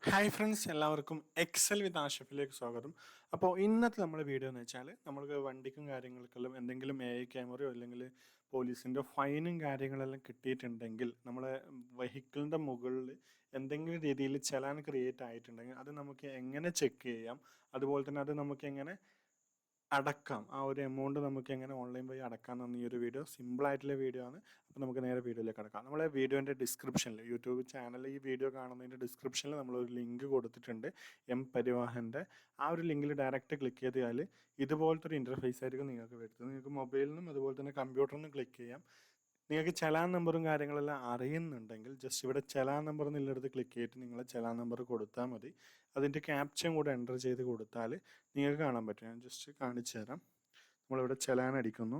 Hi friends, എല്ലാവർക്കും Excel വിത്ത് ആഷിഫിലേക്ക് സ്വാഗതം. അപ്പോൾ ഇന്നത്തെ നമ്മുടെ വീഡിയോ എന്ന് വെച്ചാൽ നമ്മൾക്ക് വണ്ടിക്കും കാര്യങ്ങൾക്കെല്ലാം എന്തെങ്കിലും AI ക്യാമറയോ അല്ലെങ്കിൽ പോലീസിൻ്റെ ഫൈനും കാര്യങ്ങളെല്ലാം കിട്ടിയിട്ടുണ്ടെങ്കിൽ നമ്മളെ വെഹിക്കിളിൻ്റെ മുകളിൽ എന്തെങ്കിലും രീതിയിൽ ചലാൻ ക്രിയേറ്റ് ആയിട്ടുണ്ടെങ്കിൽ അത് നമുക്ക് എങ്ങനെ ചെക്ക് ചെയ്യാം, അതുപോലെ തന്നെ അത് നമുക്ക് എങ്ങനെ അടക്കാം, ആ ഒരു എമൗണ്ട് നമുക്ക് എങ്ങനെ ഓൺലൈൻ വഴി അടക്കാം എന്ന ഈ ഒരു വീഡിയോ സിമ്പിളായിട്ടുള്ള വീഡിയോ ആണ്. അപ്പോൾ നമുക്ക് നേരെ വീഡിയോയിലേക്ക് അടക്കാം. നമ്മളെ വീഡിയോൻ്റെ ഡിസ്ക്രിപ്ഷനിൽ യൂട്യൂബ് ചാനൽ ഈ വീഡിയോ കാണുന്നതിൻ്റെ ഡിസ്ക്രിപ്ഷനിൽ നമ്മളൊരു ലിങ്ക് കൊടുത്തിട്ടുണ്ട്, എം പരിവാഹൻ്റെ. ആ ഒരു ലിങ്കിൽ ഡയറക്റ്റ് ക്ലിക്ക് ചെയ്താൽ ഇതുപോലത്തെ ഒരു ഇൻ്റർഫേസ് ആയിരിക്കും നിങ്ങൾക്ക് വരുന്നത്. നിങ്ങൾക്ക് മൊബൈലിൽ നിന്നും അതുപോലെ തന്നെ കമ്പ്യൂട്ടറിൽ നിന്നും ക്ലിക്ക് ചെയ്യാം. നിങ്ങൾക്ക് ചലാൻ നമ്പറും കാര്യങ്ങളെല്ലാം അറിയുന്നുണ്ടെങ്കിൽ ജസ്റ്റ് ഇവിടെ ചലാൻ നമ്പർ എന്നുള്ളിടത്ത് ക്ലിക്ക് ചെയ്തിട്ട് നിങ്ങൾ ചലാൻ നമ്പർ കൊടുത്താൽ മതി. അതിൻ്റെ ക്യാപ്ഷൻ കൂടെ എൻ്റർ ചെയ്ത് കൊടുത്താൽ നിങ്ങൾക്ക് കാണാൻ പറ്റും. ഞാൻ ജസ്റ്റ് കാണിച്ചു തരാം. നമ്മളിവിടെ ചലാൻ അടിക്കുന്നു.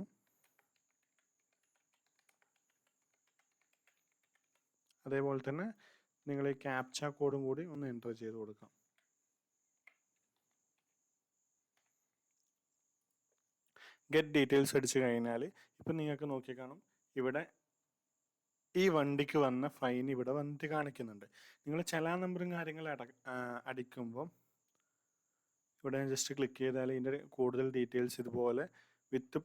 അതേപോലെ തന്നെ നിങ്ങൾ ഈ ക്യാപ്ച കോഡും കൂടി ഒന്ന് എൻ്റർ ചെയ്ത് കൊടുക്കാം. ഗെറ്റ് ഡീറ്റെയിൽസ് അടിച്ചു കഴിഞ്ഞാൽ ഇപ്പം നിങ്ങൾക്ക് നോക്കി കാണും, ഇവിടെ ഈ വണ്ടിക്ക് വന്ന ഫൈൻ ഇവിടെ വന്നിട്ട് കാണിക്കുന്നുണ്ട്. നിങ്ങൾ ചലാൻ നമ്പറും കാര്യങ്ങളും അടിക്കുമ്പോൾ ഇവിടെ ജസ്റ്റ് ക്ലിക്ക് ചെയ്താൽ ഇതിൻ്റെ കൂടുതൽ ഡീറ്റെയിൽസ് ഇതുപോലെ വിത്ത്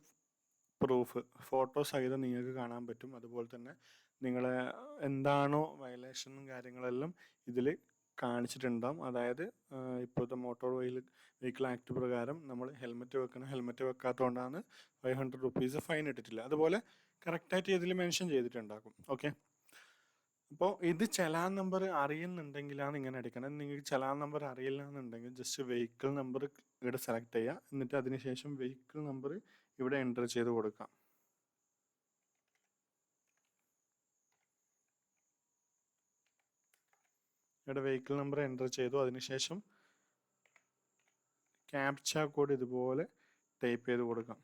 പ്രൂഫ് ഫോട്ടോ സഹിതം നിങ്ങൾക്ക് കാണാൻ പറ്റും. അതുപോലെ തന്നെ നിങ്ങൾ എന്താണോ വയലേഷനും കാര്യങ്ങളെല്ലാം ഇതിൽ കാണിച്ചിട്ടുണ്ടാവും. അതായത് ഇപ്പോഴത്തെ മോട്ടോർ വെഹിക്കിൾ ആക്ട് പ്രകാരം നമ്മൾ ഹെൽമെറ്റ് വെക്കണം, ഹെൽമെറ്റ് വെക്കാത്തതുകൊണ്ടാണ് 500 റുപ്പീസ് ഫൈൻ ഇട്ടിട്ടില്ല. അതുപോലെ കറക്റ്റായിട്ട് ഇതിൽ മെൻഷൻ ചെയ്തിട്ടുണ്ടാകും. ഓക്കെ, അപ്പോൾ ഇത് ചലാൻ നമ്പർ അറിയുന്നുണ്ടെങ്കിലാണ് ഇങ്ങനെ അടിക്കണം. നിങ്ങൾക്ക് ചലാൻ നമ്പർ അറിയില്ല എന്നുണ്ടെങ്കിൽ ജസ്റ്റ് വെഹിക്കിൾ നമ്പർ ഇവിടെ സെലക്ട് ചെയ്യുക, എന്നിട്ട് അതിനുശേഷം വെഹിക്കിൾ നമ്പർ ഇവിടെ എൻ്റർ ചെയ്ത് കൊടുക്കാം. ഇവിടെ വെഹിക്കിൾ നമ്പർ എൻ്റർ ചെയ്തു. അതിനുശേഷം ക്യാപ്ച കോഡ് ഇതുപോലെ ടൈപ്പ് ചെയ്ത് കൊടുക്കാം.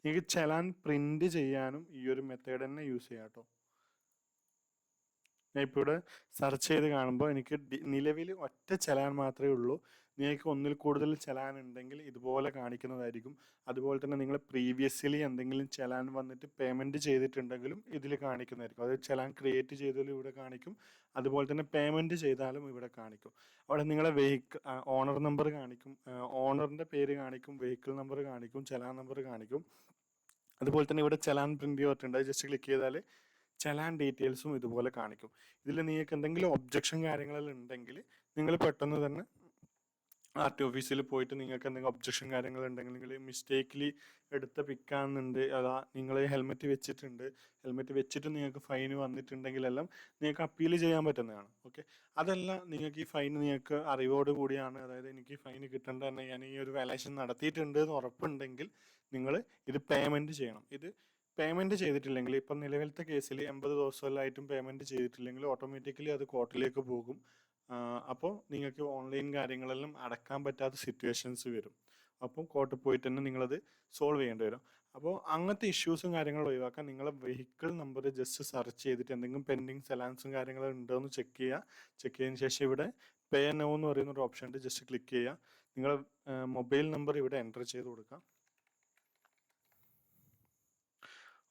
നിങ്ങൾക്ക് ചലാൻ പ്രിൻ്റ് ചെയ്യാനും ഈ ഒരു മെത്തേഡ് തന്നെ യൂസ് ചെയ്യാം കേട്ടോ. ഞാൻ ഇപ്പോൾ ഇവിടെ സെർച്ച് ചെയ്ത് കാണുമ്പോൾ എനിക്ക് നിലവിൽ ഒറ്റ ചലാൻ മാത്രമേ ഉള്ളൂ. നിങ്ങൾക്ക് ഒന്നിൽ കൂടുതൽ ചലാൻ ഉണ്ടെങ്കിൽ ഇതുപോലെ കാണിക്കുന്നതായിരിക്കും. അതുപോലെ തന്നെ നിങ്ങൾ പ്രീവിയസ്ലി എന്തെങ്കിലും ചലാൻ വന്നിട്ട് പേയ്മെൻറ്റ് ചെയ്തിട്ടുണ്ടെങ്കിലും ഇതിൽ കാണിക്കുന്നതായിരിക്കും. അത് ചലാൻ ക്രിയേറ്റ് ചെയ്താലും ഇവിടെ കാണിക്കും, അതുപോലെ തന്നെ പേയ്മെൻറ്റ് ചെയ്താലും ഇവിടെ കാണിക്കും. അവിടെ നിങ്ങളെ വെഹിക്കിൾ ഓണർ നമ്പർ കാണിക്കും, ഓണറിൻ്റെ പേര് കാണിക്കും, വെഹിക്കിൾ നമ്പർ കാണിക്കും, ചലാൻ നമ്പർ കാണിക്കും. അതുപോലെ തന്നെ ഇവിടെ ചലാൻ പ്രിൻ്റ് ചെയ്തിട്ടുണ്ട്. ജസ്റ്റ് ക്ലിക്ക് ചെയ്താൽ ചലാൻ ഡീറ്റെയിൽസും ഇതുപോലെ കാണിക്കും. ഇതിൽ നിങ്ങൾക്ക് എന്തെങ്കിലും ഒബ്ജക്ഷൻ കാര്യങ്ങളെല്ലാം ഉണ്ടെങ്കിൽ നിങ്ങൾ പെട്ടെന്ന് തന്നെ RT ഓഫീസിൽ പോയിട്ട് നിങ്ങൾക്ക് എന്തെങ്കിലും ഒബ്ജക്ഷൻ കാര്യങ്ങളുണ്ടെങ്കിൽ, നിങ്ങൾ മിസ്റ്റേക്കിലി എടുത്ത പിക്കാണെന്നുണ്ട്, അതാ നിങ്ങൾ ഹെൽമെറ്റ് വെച്ചിട്ട് നിങ്ങൾക്ക് ഫൈൻ വന്നിട്ടുണ്ടെങ്കിലെല്ലാം നിങ്ങൾക്ക് അപ്പീൽ ചെയ്യാൻ പറ്റുന്നതാണ്. ഓക്കെ, അതല്ല നിങ്ങൾക്ക് ഈ ഫൈൻ നിങ്ങൾക്ക് അറിവോട് കൂടിയാണ്, അതായത് എനിക്ക് ഈ ഫൈൻ കിട്ടേണ്ട തന്നെ ഞാൻ ഈ ഒരു വയലേഷൻ നടത്തിയിട്ടുണ്ട് എന്ന് ഉറപ്പുണ്ടെങ്കിൽ നിങ്ങൾ ഇത് പേയ്മെൻറ്റ് ചെയ്യണം. ഇത് പേയ്മെൻറ്റ് ചെയ്തിട്ടില്ലെങ്കിൽ, ഇപ്പം നിലവിലത്തെ കേസിൽ 80 ദിവസമെല്ലായിട്ടും പേയ്മെൻറ്റ് ചെയ്തിട്ടില്ലെങ്കിൽ ഓട്ടോമാറ്റിക്കലി അത് കോർട്ടിലേക്ക് പോകും. അപ്പോൾ നിങ്ങൾക്ക് ഓൺലൈൻ കാര്യങ്ങളെല്ലാം അടക്കാൻ പറ്റാത്ത സിറ്റുവേഷൻസ് വരും. അപ്പം കോർട്ടിൽ പോയിട്ട് തന്നെ നിങ്ങളത് സോൾവ് ചെയ്യേണ്ടി വരും. അപ്പോൾ അങ്ങനത്തെ ഇഷ്യൂസും കാര്യങ്ങളും ഒഴിവാക്കാൻ നിങ്ങളെ വെഹിക്കിൾ നമ്പർ ജസ്റ്റ് സെർച്ച് ചെയ്തിട്ട് എന്തെങ്കിലും പെൻഡിങ് ചലാൻസും കാര്യങ്ങളും ഉണ്ടോ എന്ന് ചെക്ക് ചെയ്തതിന് ശേഷം ഇവിടെ പേ നൗ എന്ന് പറയുന്ന ഒരു ഓപ്ഷൻ ഉണ്ട്. ജസ്റ്റ് ക്ലിക്ക് ചെയ്യുക. നിങ്ങളെ മൊബൈൽ നമ്പർ ഇവിടെ എൻ്റർ ചെയ്ത് കൊടുക്കാം.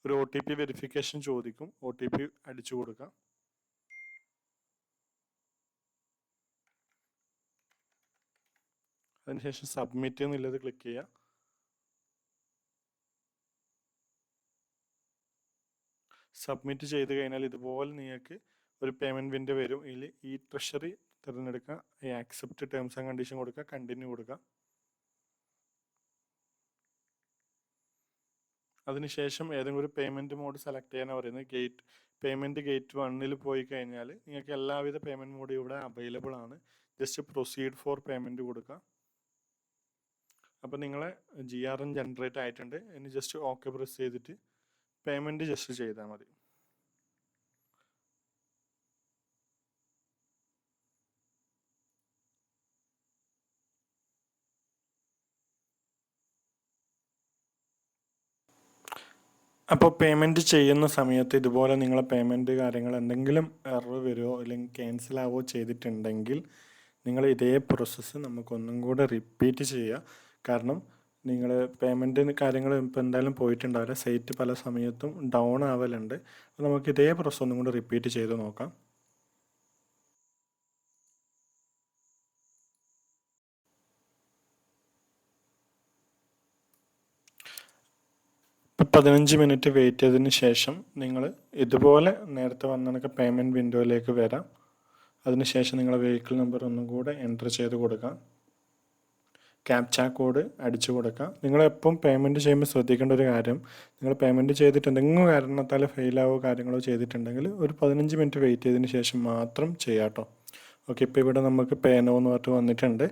ഒരു OTP വെരിഫിക്കേഷൻ ചോദിക്കും, OTP അടിച്ചു കൊടുക്കാം. അതിനുശേഷം സബ്മിറ്റ് എന്നുള്ളത് ക്ലിക്ക് ചെയ്യുക. സബ്മിറ്റ് ചെയ്ത് കഴിഞ്ഞാൽ ഇതുപോലെ നിങ്ങൾക്ക് ഒരു പേയ്മെൻറ്റ് വിൻഡോ വരും. ഇതിൽ ഈ ട്രഷറി തിരഞ്ഞെടുക്കുക, ഈ ആക്സെപ്റ്റ് ടേംസ് ആൻഡ് കണ്ടീഷൻ കൊടുക്കുക, കണ്ടിന്യൂ കൊടുക്കുക. അതിനുശേഷം ഏതെങ്കിലും ഒരു പേയ്മെൻറ്റ് മോഡ് സെലക്ട് ചെയ്യാനാണ് പറയുന്നത്. പേയ്മെൻറ്റ് ഗേറ്റ് 1 പോയി കഴിഞ്ഞാൽ നിങ്ങൾക്ക് എല്ലാവിധ പേയ്മെൻറ്റ് മോഡും ഇവിടെ അവൈലബിൾ ആണ്. ജസ്റ്റ് പ്രൊസീഡ് ഫോർ പേയ്മെൻറ്റ് കൊടുക്കുക. അപ്പോൾ നിങ്ങളെ GRN ജനറേറ്റ് ആയിട്ടുണ്ട്. ഇനി ജസ്റ്റ് ഓക്കെ പ്രസ് ചെയ്തിട്ട് പേയ്മെൻറ്റ് ജസ്റ്റ് ചെയ്താൽ മതി. അപ്പോൾ പേയ്മെൻറ്റ് ചെയ്യുന്ന സമയത്ത് ഇതുപോലെ നിങ്ങളെ പേയ്മെൻറ്റ് കാര്യങ്ങൾ എന്തെങ്കിലും എറർ വരുമോ അല്ലെങ്കിൽ ക്യാൻസൽ ആവുകയോ ചെയ്തിട്ടുണ്ടെങ്കിൽ നിങ്ങൾ ഇതേ പ്രോസസ്സ് നമുക്കൊന്നും കൂടെ റിപ്പീറ്റ് ചെയ്യുക. കാരണം നിങ്ങൾ പേയ്മെൻറ്റ് കാര്യങ്ങൾ ഇപ്പോൾ എന്തായാലും പോയിട്ടുണ്ടാവില്ല, സൈറ്റ് പല സമയത്തും ഡൗൺ ആവലുണ്ട്. അപ്പോൾ നമുക്ക് ഇതേ പ്രോസസ്സ് ഒന്നും കൂടെ റിപ്പീറ്റ് ചെയ്ത് നോക്കാം. ഇപ്പോൾ 15 മിനിറ്റ് വെയിറ്റ് ചെയ്തതിന് ശേഷം നിങ്ങൾ ഇതുപോലെ നേരത്തെ വന്ന കണക്ക് പേയ്മെൻറ്റ് വിൻഡോയിലേക്ക് വരാം. അതിനുശേഷം നിങ്ങളെ വെഹിക്കിൾ നമ്പർ ഒന്നും കൂടെ എൻ്റർ ചെയ്ത് കൊടുക്കാം. ക്യാപ്ച കോഡ് അടിച്ചു കൊടുക്കാം. നിങ്ങളെപ്പം പേയ്മെൻറ്റ് ചെയ്യുമ്പോൾ ശ്രദ്ധിക്കേണ്ട ഒരു കാര്യം, നിങ്ങൾ പേയ്മെൻറ്റ് ചെയ്തിട്ട് എന്തെങ്കിലും കാരണത്താൽ ഫെയിലാവോ കാര്യങ്ങളോ ചെയ്തിട്ടുണ്ടെങ്കിൽ ഒരു 15 മിനിറ്റ് വെയിറ്റ് ചെയ്തതിന് ശേഷം മാത്രം ചെയ്യാം കേട്ടോ. ഓക്കെ, ഇപ്പോൾ ഇവിടെ നമുക്ക് പേ നോ എന്ന് പറഞ്ഞിട്ട് വന്നിട്ടുണ്ട്.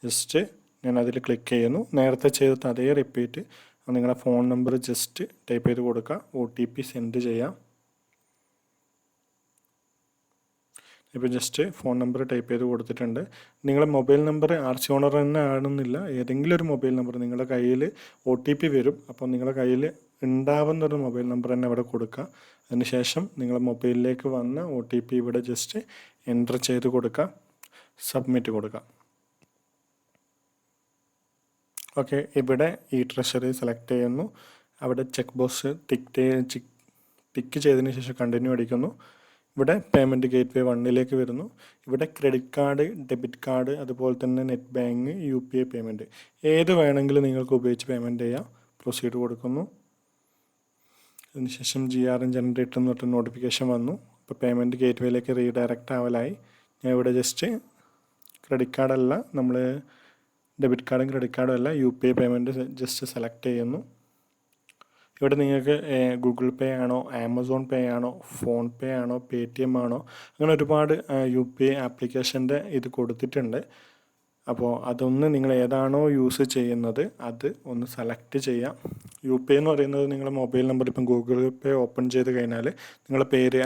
ജസ്റ്റ് ഞാൻ അതിൽ ക്ലിക്ക് ചെയ്യുന്നു. നേരത്തെ ചെയ്തിട്ട് അതേ റിപ്പീറ്റ് നിങ്ങളുടെ ഫോൺ നമ്പർ ജസ്റ്റ് ടൈപ്പ് ചെയ്ത് കൊടുക്കുക. OTP സെൻഡ് ചെയ്യാം. ഇപ്പോൾ ജസ്റ്റ് ഫോൺ നമ്പർ ടൈപ്പ് ചെയ്ത് കൊടുത്തിട്ടുണ്ട്. നിങ്ങളുടെ മൊബൈൽ നമ്പർ ആർസി ഓണർ തന്നെ ആണെന്നില്ല, ഏതെങ്കിലും ഒരു മൊബൈൽ നമ്പർ നിങ്ങളുടെ കയ്യിൽ OTP വരും. അപ്പോൾ നിങ്ങളുടെ കയ്യിൽ ഉണ്ടാവുന്നൊരു മൊബൈൽ നമ്പർ തന്നെ അവിടെ കൊടുക്കുക. അതിനുശേഷം നിങ്ങളുടെ മൊബൈലിലേക്ക് വന്ന OTP ഇവിടെ ജസ്റ്റ് എൻ്റർ ചെയ്ത് കൊടുക്കുക, സബ്മിറ്റ് കൊടുക്കുക. ഓക്കെ, ഇവിടെ ഈ ട്രഷറി സെലക്ട് ചെയ്യുന്നു. അവിടെ ചെക്ക് ബോക്സ് ടിക്ക് ചെയ്തതിന് ശേഷം കണ്ടിന്യൂ അടിക്കുന്നു. ഇവിടെ പേയ്മെൻറ്റ് ഗേറ്റ് വേ 1ലേക്ക് വരുന്നു. ഇവിടെ ക്രെഡിറ്റ് കാർഡ്, ഡെബിറ്റ് കാർഡ്, അതുപോലെ തന്നെ നെറ്റ് ബാങ്ക്, UPI പേയ്മെൻറ്റ് ഏത് വേണമെങ്കിലും നിങ്ങൾക്ക് ഉപയോഗിച്ച് പേയ്മെൻറ്റ് ചെയ്യാം. പ്രൊസീഡ് കൊടുക്കുന്നു. അതിനുശേഷം GRN ജനറേറ്റർ എന്ന് പറഞ്ഞിട്ട് നോട്ടിഫിക്കേഷൻ വന്നു. ഇപ്പോൾ പേയ്മെൻറ്റ് ഗേറ്റ് വേയിലേക്ക് റീഡയറക്റ്റ് ആവലായി. ഞാൻ ഇവിടെ ജസ്റ്റ് ക്രെഡിറ്റ് കാർഡല്ല, നമ്മൾ ഡെബിറ്റ് കാർഡും ക്രെഡിറ്റ് കാർഡും അല്ല, UPI പേയ്മെൻറ്റ് ജസ്റ്റ് സെലക്ട് ചെയ്യുന്നു. ഇവിടെ നിങ്ങൾക്ക് ഗൂഗിൾ പേ ആണോ, ആമസോൺ പേ ആണോ, ഫോൺ പേ ആണോ, PayTM ആണോ, അങ്ങനെ ഒരുപാട് UPI ആപ്ലിക്കേഷൻ്റെ ഇത് കൊടുത്തിട്ടുണ്ട്. അപ്പോൾ അതൊന്ന് നിങ്ങൾ ഏതാണോ യൂസ് ചെയ്യുന്നത് അത് ഒന്ന് സെലക്ട് ചെയ്യാം. UPI എന്ന് പറയുന്നത് നിങ്ങളുടെ മൊബൈൽ നമ്പർ ഇപ്പം ഗൂഗിൾ പേ ഓപ്പൺ ചെയ്ത് കഴിഞ്ഞാൽ നിങ്ങളുടെ പേര്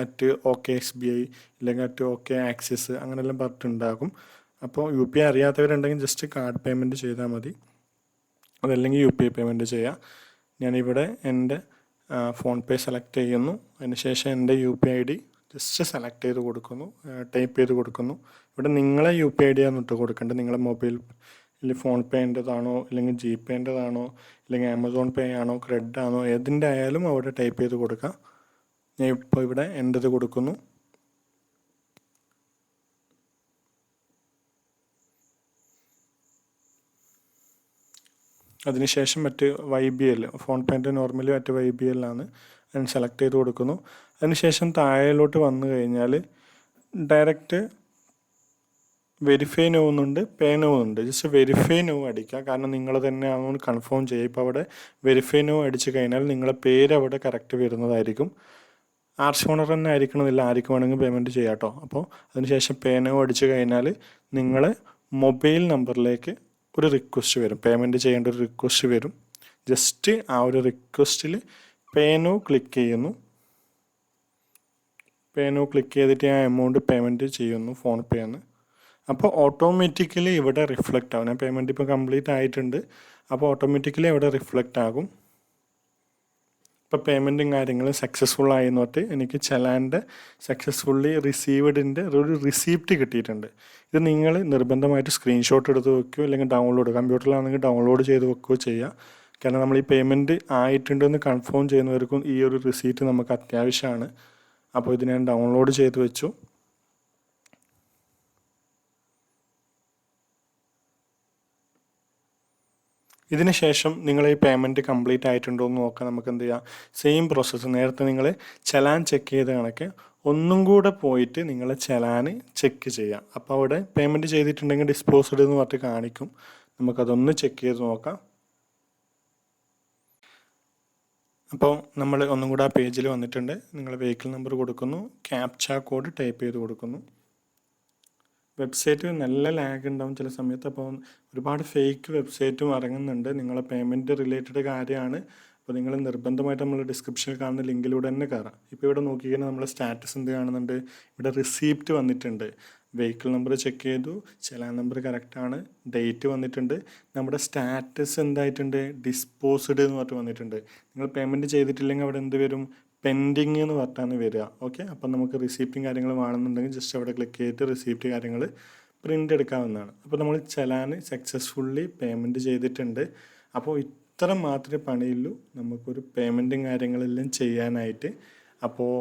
@OKSBI ഇല്ലെങ്കിൽ @OKAccess അങ്ങനെയെല്ലാം പറഞ്ഞിട്ടുണ്ടാകും. അപ്പോൾ UPI അറിയാത്തവരുണ്ടെങ്കിൽ ജസ്റ്റ് കാർഡ് പേയ്മെൻറ്റ് ചെയ്താൽ മതി, അതല്ലെങ്കിൽ UPI പേയ്മെൻറ്റ് ചെയ്യാം. ഞാനിവിടെ എൻ്റെ ഫോൺ പേ സെലക്ട് ചെയ്യുന്നു. അതിനുശേഷം എൻ്റെ UPI ID ജസ്റ്റ് സെലക്ട് ചെയ്ത് കൊടുക്കുന്നു, ടൈപ്പ് ചെയ്ത് കൊടുക്കുന്നു. ഇവിടെ നിങ്ങളെ UPI ID ആണ് ഇട്ട് കൊടുക്കേണ്ടത്. നിങ്ങളെ മൊബൈലിൽ ഫോൺ പേൻ്റെതാണോ, അല്ലെങ്കിൽ GPayൻ്റെതാണോ, അല്ലെങ്കിൽ ആമസോൺ പേ ആണോ, ക്രെഡിറ്റ് ആണോ, ഏതിൻ്റെ ആയാലും അവിടെ ടൈപ്പ് ചെയ്ത് കൊടുക്കുക. ഞാൻ ഇപ്പോൾ ഇവിടെ എൻ്റെത് കൊടുക്കുന്നു. അതിനുശേഷം മറ്റ് YBL, ഫോൺ പേൻ്റെ നോർമലി മറ്റ് YBL ആണ്, ഞാൻ സെലക്ട് ചെയ്ത് കൊടുക്കുന്നു. അതിനുശേഷം താഴെയിലോട്ട് വന്നു കഴിഞ്ഞാൽ ഡയറക്റ്റ് വെരിഫൈ നോ എന്നുണ്ട്, പേ നോ എന്നുണ്ട്. ജസ്റ്റ് വെരിഫൈ നോ അടിക്കുക, കാരണം നിങ്ങൾ തന്നെ ആണെന്ന് കൺഫേം ചെയ്യുക. ഇപ്പോൾ അവിടെ വെരിഫൈ നോ അടിച്ചു കഴിഞ്ഞാൽ നിങ്ങളെ പേര് അവിടെ കറക്റ്റ് വരുന്നതായിരിക്കും. ആർസി ഓണർ തന്നെ ആയിരിക്കണമെന്നില്ല, ആർക്ക് വേണമെങ്കിൽ പേയ്മെൻറ്റ് ചെയ്യാം കേട്ടോ. അപ്പോൾ അതിനുശേഷം പേ നോ അടിച്ചു കഴിഞ്ഞാൽ നിങ്ങളെ മൊബൈൽ നമ്പറിലേക്ക് ഒരു റിക്വസ്റ്റ് വരും, പേയ്മെൻറ്റ് ചെയ്യേണ്ട ഒരു റിക്വസ്റ്റ് വരും. ജസ്റ്റ് ആ ഒരു റിക്വസ്റ്റിൽ പേ നോ ക്ലിക്ക് ചെയ്യുന്നു. പേ നോ ക്ലിക്ക് ചെയ്തിട്ട് ആ എമൗണ്ട് പേയ്മെൻറ്റ് ചെയ്യുന്നു ഫോൺ പേ എന്ന്. അപ്പോൾ ഓട്ടോമാറ്റിക്കലി ഇവിടെ റിഫ്ലക്റ്റ് ആവും. ഞാൻ പേയ്മെൻറ്റ് ഇപ്പോൾ കംപ്ലീറ്റ് ആയിട്ടുണ്ട്, അപ്പോൾ ഓട്ടോമാറ്റിക്കലി ഇവിടെ റിഫ്ലക്റ്റ് ആകും. ഇപ്പോൾ പേയ്മെൻറ്റും കാര്യങ്ങളും സക്സസ്ഫുൾ ആയി എന്ന് പറഞ്ഞിട്ട് എനിക്ക് ചലാൻ്റെ സക്സസ്ഫുള്ളി റിസീവ്ഡിൻ്റെ ഒരു റിസീപ്റ്റ് കിട്ടിയിട്ടുണ്ട്. ഇത് നിങ്ങൾ നിർബന്ധമായിട്ട് സ്ക്രീൻഷോട്ട് എടുത്ത് വെക്കുകയോ അല്ലെങ്കിൽ ഡൗൺലോഡ്, കമ്പ്യൂട്ടറിലാണെങ്കിൽ ഡൗൺലോഡ് ചെയ്ത് വെക്കുകയോ ചെയ്യുക. കാരണം നമ്മൾ ഈ പേയ്മെൻറ്റ് ആയിട്ടുണ്ടെന്ന് കൺഫേം ചെയ്യുന്നവർക്കും ഈ ഒരു റിസീപ്റ്റ് നമുക്ക് അത്യാവശ്യമാണ്. അപ്പോൾ ഇത് ഞാൻ ഡൗൺലോഡ് ചെയ്ത് വെച്ചു. ഇതിന് ശേഷം നിങ്ങൾ ഈ പേയ്മെൻറ്റ് കംപ്ലീറ്റ് ആയിട്ടുണ്ടോ എന്ന് നോക്കാൻ നമുക്ക് എന്ത് ചെയ്യാം, സെയിം പ്രോസസ്സ് നേരത്തെ നിങ്ങൾ ചലാൻ ചെക്ക് ചെയ്ത കണക്ക് ഒന്നും കൂടെ പോയിട്ട് നിങ്ങൾ ചലാൻ ചെക്ക് ചെയ്യാം. അപ്പോൾ അവിടെ പേയ്മെൻറ്റ് ചെയ്തിട്ടുണ്ടെങ്കിൽ ഡിസ്പോസ്ഡ് എന്ന് പറഞ്ഞിട്ട് കാണിക്കും. നമുക്കതൊന്ന് ചെക്ക് ചെയ്ത് നോക്കാം. അപ്പോൾ നമ്മൾ ഒന്നും കൂടെ ആ പേജിൽ വന്നിട്ടുണ്ട്. നിങ്ങൾ വെഹിക്കിൾ നമ്പർ കൊടുക്കുന്നു, ക്യാപ്ച കോഡ് ടൈപ്പ് ചെയ്ത് കൊടുക്കുന്നു. വെബ്സൈറ്റ് നല്ല ലാഗ് ഉണ്ടാവും ചില സമയത്ത്. അപ്പോൾ ഒരുപാട് ഫേക്ക് വെബ്സൈറ്റും ഇറങ്ങുന്നുണ്ട്. നിങ്ങളെ പേയ്മെൻറ്റ് റിലേറ്റഡ് കാര്യമാണ്. അപ്പോൾ നിങ്ങൾ നിർബന്ധമായിട്ട് നമ്മൾ ഡിസ്ക്രിപ്ഷനിൽ കാണുന്ന ലിങ്കിലൂടെ തന്നെ കയറാം. ഇപ്പോൾ ഇവിടെ നോക്കിക്കഴിഞ്ഞാൽ നമ്മൾ സ്റ്റാറ്റസ് എന്ത് കാണുന്നുണ്ട്, ഇവിടെ റിസീപ്റ്റ് വന്നിട്ടുണ്ട്. വെഹിക്കിൾ നമ്പർ ചെക്ക് ചെയ്തു, ചലാൻ നമ്പർ കറക്റ്റാണ്, ഡേറ്റ് വന്നിട്ടുണ്ട്. നമ്മുടെ സ്റ്റാറ്റസ് എന്തായിട്ടുണ്ട്, ഡിസ്പോസ്ഡ് എന്ന് പറഞ്ഞിട്ട് വന്നിട്ടുണ്ട്. നിങ്ങൾ പേയ്മെൻറ്റ് ചെയ്തിട്ടില്ലെങ്കിൽ അവിടെ എന്ത് വരും, പെൻഡിങ് എന്ന് പറഞ്ഞാണ് വരിക. ഓക്കെ, അപ്പം നമുക്ക് റിസീപ്റ്റും കാര്യങ്ങളും വേണമെന്നുണ്ടെങ്കിൽ ജസ്റ്റ് അവിടെ ക്ലിക്ക് ചെയ്തിട്ട് റിസീപ്റ്റ് കാര്യങ്ങൾ പ്രിൻ്റ് എടുക്കാവുന്നതാണ്. അപ്പോൾ നമ്മൾ ചലാൻ സക്സസ്ഫുള്ളി പേയ്മെൻറ്റ് ചെയ്തിട്ടുണ്ട്. അപ്പോൾ ഇത്ര മാത്രമേ പണിയുള്ളൂ നമുക്കൊരു പേയ്മെൻറ്റും കാര്യങ്ങളെല്ലാം ചെയ്യാനായിട്ട്. അപ്പോൾ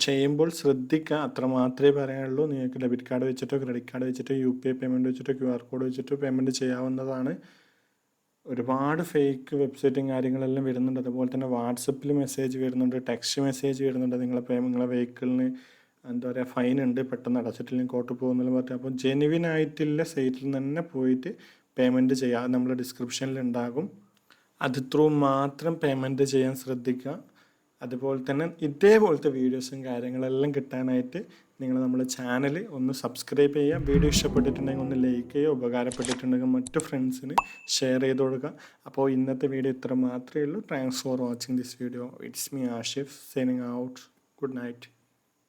ചെയ്യുമ്പോൾ ശ്രദ്ധിക്കുക, അത്ര മാത്രമേ പറയാനുള്ളൂ. നിങ്ങൾക്ക് ഡെബിറ്റ് കാർഡ് വെച്ചിട്ടോ ക്രെഡിറ്റ് കാർഡ് വെച്ചിട്ടോ UPI പേയ്മെൻറ്റ് വെച്ചിട്ടോ QR കോഡ് വെച്ചിട്ടോ പേയ്മെൻറ്റ് ചെയ്യാവുന്നതാണ്. ഒരുപാട് ഫേക്ക് വെബ്സൈറ്റും കാര്യങ്ങളെല്ലാം വരുന്നുണ്ട്. അതുപോലെ തന്നെ വാട്സപ്പിൽ മെസ്സേജ് വരുന്നുണ്ട്, ടെക്സ്റ്റ് മെസ്സേജ് വരുന്നുണ്ട്. നിങ്ങളെ വെഹിക്കിളിന് എന്താ പറയുക, ഫൈൻ ഉണ്ട്, പെട്ടെന്ന് അടച്ചിട്ടില്ലെങ്കിൽ കോർട്ട് പോകുന്നതെന്ന് പറഞ്ഞാൽ. അപ്പോൾ ജെനുവിൻ ആയിട്ടുള്ള സൈറ്റിൽ തന്നെ പോയിട്ട് പേയ്മെൻറ്റ് ചെയ്യുക. അത് നമ്മൾ ഡിസ്ക്രിപ്ഷനിൽ ഉണ്ടാകും. അത് ത്രൂ മാത്രം പേയ്മെൻറ്റ് ചെയ്യാൻ ശ്രദ്ധിക്കുക. അതുപോലെ തന്നെ ഇതേപോലത്തെ വീഡിയോസും കാര്യങ്ങളെല്ലാം കിട്ടാനായിട്ട് നിങ്ങൾ നമ്മുടെ ചാനൽ ഒന്ന് സബ്സ്ക്രൈബ് ചെയ്യുക. വീഡിയോ ഇഷ്ടപ്പെട്ടിട്ടുണ്ടെങ്കിൽ ഒന്ന് ലൈക്ക് ചെയ്യുക. ഉപകാരപ്പെട്ടിട്ടുണ്ടെങ്കിൽ മറ്റു ഫ്രണ്ട്സിന് ഷെയർ ചെയ്ത് കൊടുക്കുക. അപ്പോൾ ഇന്നത്തെ വീഡിയോ ഇത്ര മാത്രമേ ഉള്ളൂ. Thanks for watching this video. It's me Ashif signing out. Good night.